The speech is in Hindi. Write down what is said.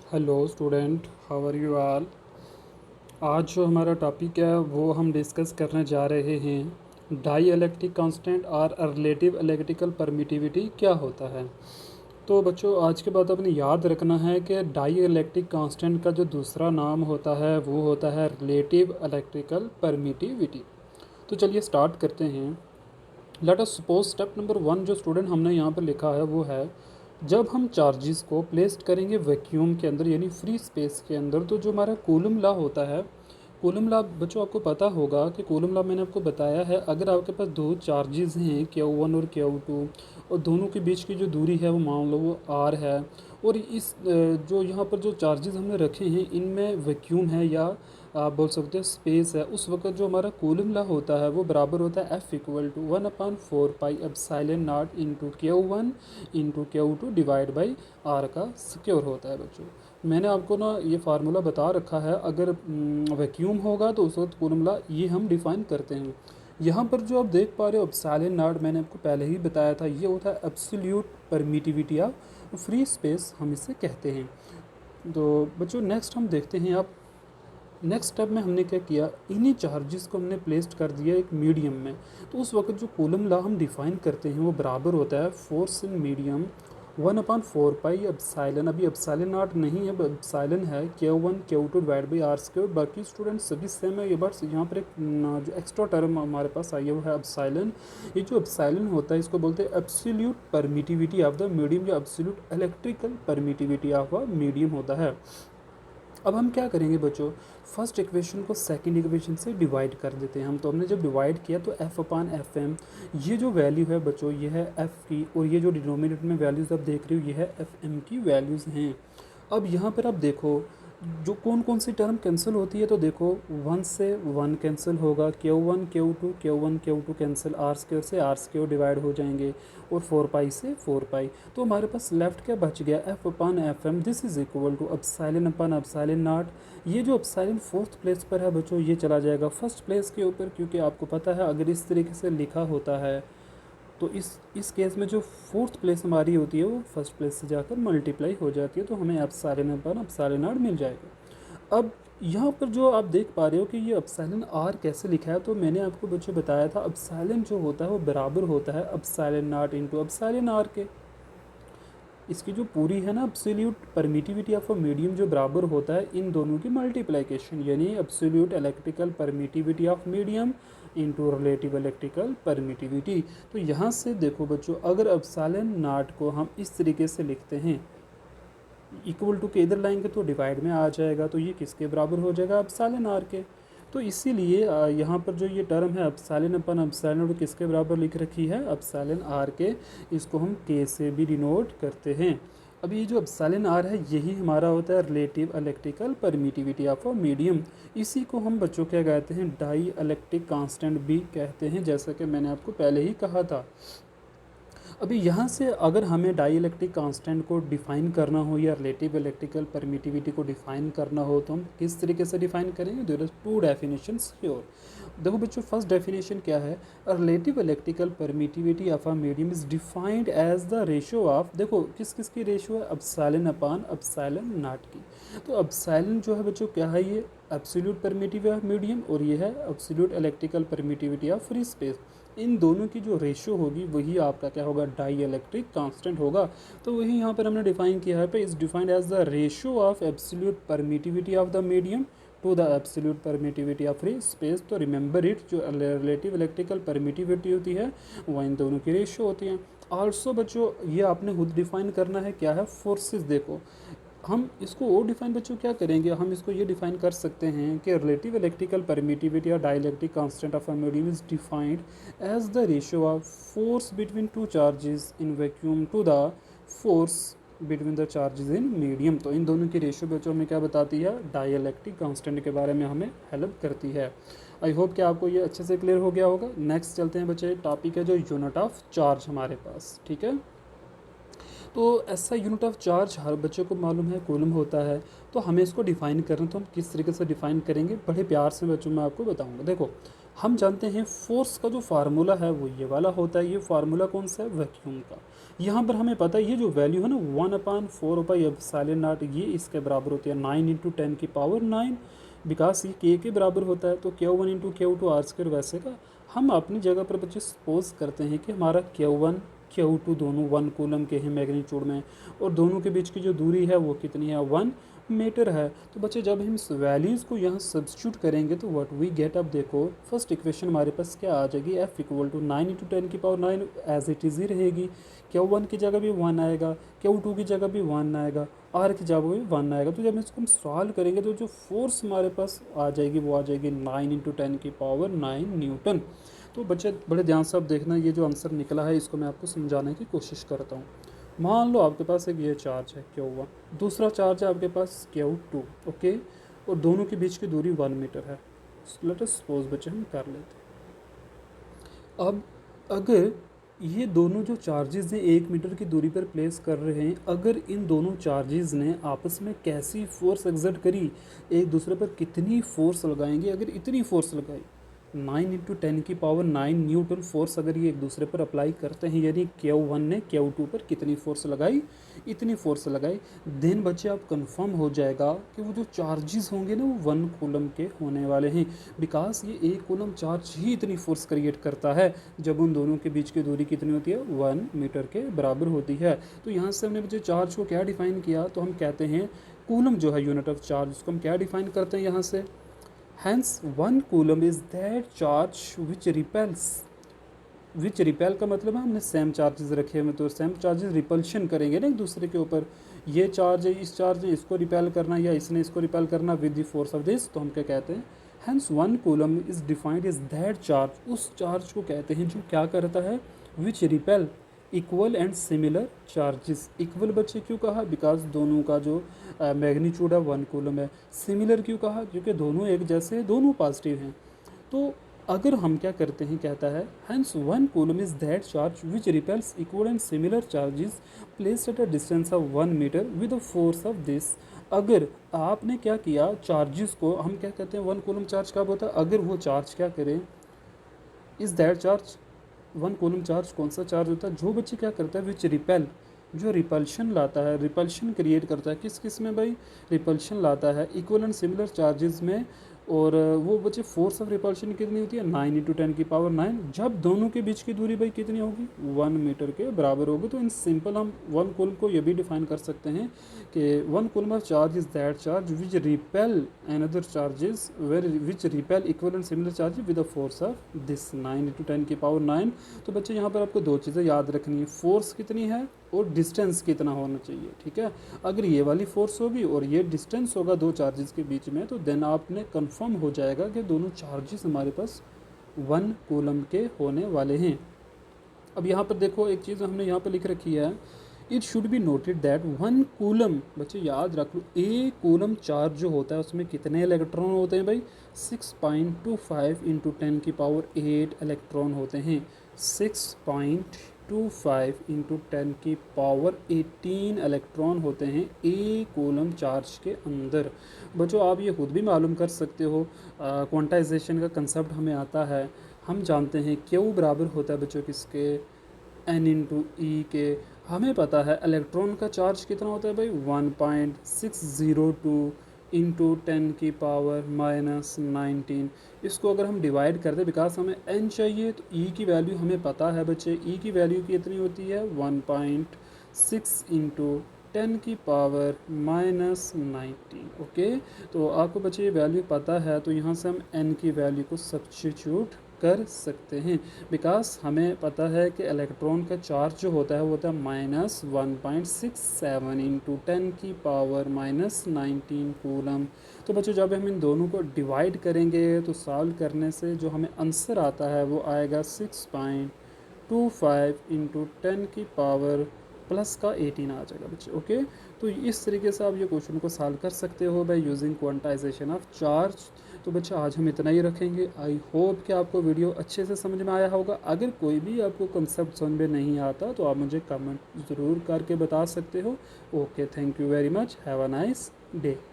Hello student, how are you all. आज जो हमारा टॉपिक है वो हम डिस्कस करने जा रहे हैं डाई इलेक्ट्रिक कांस्टेंट और रिलेटिव इलेक्ट्रिकल परमिटिविटी क्या होता है। तो बच्चों, आज के बाद आपने याद रखना है कि डाई इलेक्ट्रिक कांस्टेंट का जो दूसरा नाम होता है वो होता है रिलेटिव इलेक्ट्रिकल परमिटिविटी। तो चलिए स्टार्ट करते हैं। Let us suppose step number 1 जो स्टूडेंट हमने यहाँ पर लिखा है वो है, जब हम चार्जेस को प्लेस्ड करेंगे वैक्यूम के अंदर यानी फ्री स्पेस के अंदर, तो जो हमारा कूलम लॉ होता है, कूलम लॉ बच्चों आपको पता होगा कि कूलम लॉ मैंने आपको बताया है, अगर आपके पास दो चार्जेस हैं Q1 और Q2 और दोनों के बीच की जो दूरी है वो मान लो वो R है, और इस जो यहाँ पर जो चार्जेस हमने रखे हैं इनमें वैक्यूम है या आप बोल सकते हो स्पेस है, उस वक्त जो हमारा कूलम लॉ होता है वो बराबर होता है F=1/4πε0 into Q1 into Q2 divide by R का स्क्वायर होता है। बच्चों, मैंने आपको ना ये फार्मूला बता रखा है, अगर वैक्यूम होगा तो उस वक्त कूलम लॉ ये हम डिफ़ाइन करते हैं। यहाँ पर जो आप देख पा रहे हो एप्सिलॉन नॉट, मैंने आपको पहले ही बताया था, ये होता है एब्सोल्यूट परमिटिविटी या फ्री स्पेस हम इसे कहते हैं। तो बच्चों नेक्स्ट हम देखते हैं। आप नेक्स्ट स्टेप में हमने क्या किया, इन्हीं चार्जेस को हमने प्लेस्ड कर दिया एक मीडियम में। तो उस वक्त जो कूलम लॉ हम डिफाइन करते हैं वो बराबर होता है फोर्स इन मीडियम 1/4πε। अभी एप्सिलॉन नॉट नहीं है, एप्सिलॉन है Q1 Q2 divide by R square. बाकी स्टूडेंट सभी सेम है। ये बस यहाँ पर एक जो एक्स्ट्रा टर्म हमारे पास आई है वो है एप्सिलॉन। ये जो एप्सिलॉन होता है इसको बोलते हैं absolute permittivity of the medium या absolute electrical permittivity of a medium होता है। अब हम क्या करेंगे बच्चों, फर्स्ट इक्वेशन को सेकंड इक्वेशन से डिवाइड कर देते हैं हम। तो हमने जब डिवाइड किया तो F/Fm, ये जो वैल्यू है बच्चों ये है F की, और ये जो डिनोमिनेटर में वैल्यूज़ आप देख रहे हो ये है Fm की वैल्यूज़ हैं। अब यहाँ पर आप देखो जो कौन कौन सी टर्म कैंसिल होती है, तो देखो 1 से 1 कैंसिल होगा, Q1 Q2 cancel, R square से R स्क्वायर डिवाइड हो जाएंगे, और 4π से 4π। तो हमारे पास लेफ्ट क्या बच गया, F/Fm this is equal to epsilon naught. ये जो एप्सिलॉन फोर्थ प्लेस पर है बच्चों ये चला जाएगा फर्स्ट प्लेस के ऊपर, क्योंकि आपको पता है अगर इस तरीके से लिखा होता है तो इस केस में जो फोर्थ प्लेस हमारी होती है वो फर्स्ट प्लेस से जाकर मल्टीप्लाई हो जाती है, तो हमें एप्सिलॉन नॉट मिल जाएगा। अब यहाँ पर जो आप देख पा रहे हो कि ये एप्सिलॉन आर कैसे लिखा है, तो मैंने आपको बच्चों बताया था एप्सिलॉन जो होता है वो बराबर होता है epsilon naught into epsilon R के। इसकी जो पूरी है ना absolute permittivity of a medium जो बराबर होता है इन दोनों की मल्टीप्लिकेशन, यानी absolute electrical permittivity of medium into relative electrical permittivity. तो यहाँ से देखो बच्चों, अगर एप्सिलॉन नॉट को हम इस तरीके से लिखते हैं, इक्वल टू के इधर लाएंगे तो डिवाइड में आ जाएगा, तो ये किसके बराबर हो जाएगा, एप्सिलॉन आर के। तो इसीलिए यहाँ पर जो ये टर्म है एप्सिलॉन किसके बराबर लिख रखी है, एप्सिलॉन आर के। इसको हम के से भी डिनोट करते हैं। अब ये जो एप्सिलॉन आर है यही हमारा होता है relative electrical permittivity of a medium. इसी को हम बच्चों क्या कहते हैं, डाई इलेक्ट्रिक कांस्टेंट भी कहते हैं, जैसा कि मैंने आपको पहले ही कहा था। अभी यहाँ से अगर हमें डाई इलेक्ट्रिक कांस्टेंट को डिफ़ाइन करना हो या रिलेटिव इलेक्ट्रिकल परमिटिविटी को डिफ़ाइन करना हो तो हम किस तरीके से डिफ़ाइन करेंगे। There is two definitions here. देखो बच्चों, फर्स्ट डेफिनेशन क्या है, relative electrical permittivity of a medium is defined as the ratio of, देखो किस किस की रेशियो है, एप्सिलॉन अपान एप्सिलॉन नॉट की। तो एप्सिलॉन जो है बच्चों क्या है, ये एब्सोल्यूट परमिटिविटी ऑफ मीडियम, और ये है absolute electrical permittivity of free space. इन दोनों की जो रेशियो होगी वही आपका क्या होगा, डाई इलेक्ट्रिक कांस्टेंट होगा। तो वही यहाँ पर हमने डिफाइन किया है, पे is defined as the ratio of absolute permittivity of the medium to the absolute permittivity of free space. तो रिमेंबर इट, जो रिलेटिव इलेक्ट्रिकल परमिटिविटी होती है वह इन दोनों की रेशियो होती है। आल्सो बच्चों ये आपने खुद डिफाइन करना है, क्या है, फोर्सेस। देखो हम इसको और डिफाइन बच्चों क्या करेंगे, हम इसको ये डिफाइन कर सकते हैं कि रिलेटिव इलेक्ट्रिकल परमिटिविटी और dielectric constant of a medium is defined as the ratio of force between two charges in vacuum to the force between the charges in medium. तो इन दोनों की रेशियो बच्चों हमें क्या बताती है, डाइलेक्ट्रिक कांस्टेंट के बारे में हमें हेल्प करती है। आई होप कि आपको ये अच्छे से क्लियर हो गया होगा। नेक्स्ट चलते हैं बच्चे, टॉपिक है जो यूनिट ऑफ चार्ज हमारे पास, ठीक है। तो ऐसा यूनिट ऑफ चार्ज हर बच्चे को मालूम है कूलम होता है। तो हमें इसको डिफ़ाइन करना, तो हम किस तरीके से डिफ़ाइन करेंगे, बड़े प्यार से बच्चों मैं आपको बताऊंगा। देखो हम जानते हैं फोर्स का जो फार्मूला है वो ये वाला होता है। ये फार्मूला कौन सा है, वैक्यूम का। यहाँ पर हमें पता है ये जो वैल्यू है ना 1/4 ये इसके बराबर होती है 9 × 10⁻⁹, बिकॉज ये के बराबर होता है। तो Q1 × Q2 R² वैसे का हम अपनी जगह पर बच्चे सपोज करते हैं कि हमारा Q1 Q2 दोनों 1 कूलम के हैं मैग्नीट्यूड में, और दोनों के बीच की जो दूरी है वो कितनी है 1 मीटर है। तो बच्चे जब हम इस वैल्यूज़ को यहाँ सब्स्टिट्यूट करेंगे तो व्हाट वी गेट, अब देखो फर्स्ट इक्वेशन हमारे पास क्या आ जाएगी, F = 9 × 10⁻⁹ एज इट इज़ ही रहेगी। Q1 की जगह भी 1 आएगा, Q2 की जगह भी 1 आएगा, R की जगह भी 1 आएगा। तो जब इसको हम सॉल्व करेंगे तो जो फोर्स हमारे पास आ जाएगी वो आ जाएगी 9 × 10⁻⁹ न्यूटन। तो बच्चे बड़े ध्यान से अब देखना, ये जो आंसर निकला है इसको मैं आपको समझाने की कोशिश करता हूँ। मान लो आपके पास एक ये चार्ज है Q1, दूसरा चार्ज है आपके पास Q2, ओके, और दोनों के बीच की दूरी 1 मीटर है। लेट अस सपोज बच्चे हम कर लेते हैं। अब अगर ये दोनों जो चार्जेस हैं 1 मीटर की दूरी पर प्लेस कर रहे हैं, अगर इन दोनों चार्जेस ने आपस में कैसी फोर्स एक्सर्ट करी, एक दूसरे पर कितनी फोर्स लगाएंगे, अगर इतनी फोर्स लगाई 9 × 10⁻⁹ न्यूटन फोर्स अगर ये एक दूसरे पर अप्लाई करते हैं, यानी Q1 ने Q2 पर कितनी फोर्स लगाई, इतनी फोर्स लगाई, देन बच्चे आप कंफर्म हो जाएगा कि वो जो चार्जेस होंगे ना वो 1 कूलम के होने वाले हैं, बिकॉज ये 1 कूलम चार्ज ही इतनी फोर्स क्रिएट करता है जब उन दोनों के बीच की दूरी कितनी होती है 1 मीटर के बराबर होती है। तो यहाँ से हमने बच्चे चार्ज को क्या डिफाइन किया, तो हम कहते हैं कूलम जो है यूनिट ऑफ चार्ज, उसको हम क्या डिफाइन करते हैं यहाँ से, hence 1 coulomb is that charge which repel का मतलब है हमने सेम चार्जेस रखे हुए, तो सेम चार्जेस रिपल्शन करेंगे ना एक दूसरे के ऊपर, ये चार्ज है इस चार्ज ने इसको रिपेल करना या इसने इसको रिपेल करना with the force of this, तो हम क्या कहते हैं, hence 1 coulomb is defined is that charge, उस चार्ज को कहते हैं जो क्या करता है, which repel equal and similar charges. Equal बच्चे क्यों कहा, बिकॉज दोनों का जो मैग्नीट्यूड है 1 कूलम है। सिमिलर क्यों कहा, क्योंकि दोनों एक जैसे, दोनों पॉजिटिव हैं। तो अगर हम क्या करते हैं, कहता है hence 1 coulomb is that charge which repels equal and similar charges placed at a distance of 1 metre with the force of this. अगर आपने क्या किया, चार्जेस को हम क्या कहते हैं, 1 कूलम चार्ज कब होता है, अगर वो चार्ज क्या करें, is that charge 1 coulomb charge कौन सा चार्ज होता है, जो बच्चे क्या करता है, विच रिपेल, जो रिपल्शन लाता है, रिपल्शन क्रिएट करता है, किस में भाई, रिपल्शन लाता है इक्वल एंड सिमिलर चार्जेस में। और वो बच्चे फोर्स ऑफ रिपल्शन कितनी होती है 9 × 10⁻⁹, जब दोनों के बीच की दूरी भाई कितनी होगी 1 मीटर के बराबर होगी। तो इन सिंपल हम 1 कूलम को ये भी डिफाइन कर सकते हैं कि 1 coulomb of charge is that charge which repel another charges where which repel equal and similar charges with the force of this 9 × 10⁻⁹। तो बच्चे यहाँ पर आपको 2 चीज़ें याद रखनी है, फोर्स कितनी है और डिस्टेंस कितना होना चाहिए, ठीक है। अगर ये वाली फोर्स होगी और ये डिस्टेंस होगा 2 चार्जेस के बीच में, तो देन आपने कंफर्म हो जाएगा कि दोनों चार्जेस हमारे पास 1 कूलम के होने वाले हैं। अब यहाँ पर देखो एक चीज़ हमने यहाँ पर लिख रखी है, it should be noted that 1 coulomb, बच्चे याद रख लो, एक कूलम चार्ज जो होता है उसमें कितने इलेक्ट्रॉन होते हैं भाई, 6.25 × 10⁸ इलेक्ट्रॉन होते हैं। 6.25 × 10⁻18 इलेक्ट्रॉन होते हैं एक कूलम चार्ज के अंदर। बच्चों आप ये खुद भी मालूम कर सकते हो, क्वांटाइजेशन का कंसेप्ट हमें आता है, हम जानते हैं Q बराबर होता है बच्चों किसके, N × E के। हमें पता है इलेक्ट्रॉन का चार्ज कितना होता है भाई 1.602 × 10⁻⁻19। इसको अगर हम डिवाइड कर दें, बिकॉज हमें n चाहिए, तो E की वैल्यू हमें पता है बच्चे, E की वैल्यू कितनी होती है 1.6 × 10⁻⁻19। ओके, तो आपको बच्चे ये वैल्यू पता है, तो यहाँ से हम n की वैल्यू को सब्स्टिट्यूट कर सकते हैं, बिकॉज हमें पता है कि इलेक्ट्रॉन का चार्ज जो होता है वो होता है -1.67 × 10⁻⁻19 कूलम। तो बच्चों जब हम इन दोनों को डिवाइड करेंगे तो सॉल्व करने से जो हमें आंसर आता है वो आएगा 6.25 × 10⁻+18 आ जाएगा बच्चे। ओके, तो इस तरीके से आप ये क्वेश्चन को सॉल्व कर सकते हो by using quantization of charge. तो बच्चे आज हम इतना ही रखेंगे। आई होप कि आपको वीडियो अच्छे से समझ में आया होगा। अगर कोई भी आपको कंसेप्ट समझ में नहीं आता तो आप मुझे कमेंट ज़रूर करके बता सकते हो। Okay, thank you very much, have a nice day.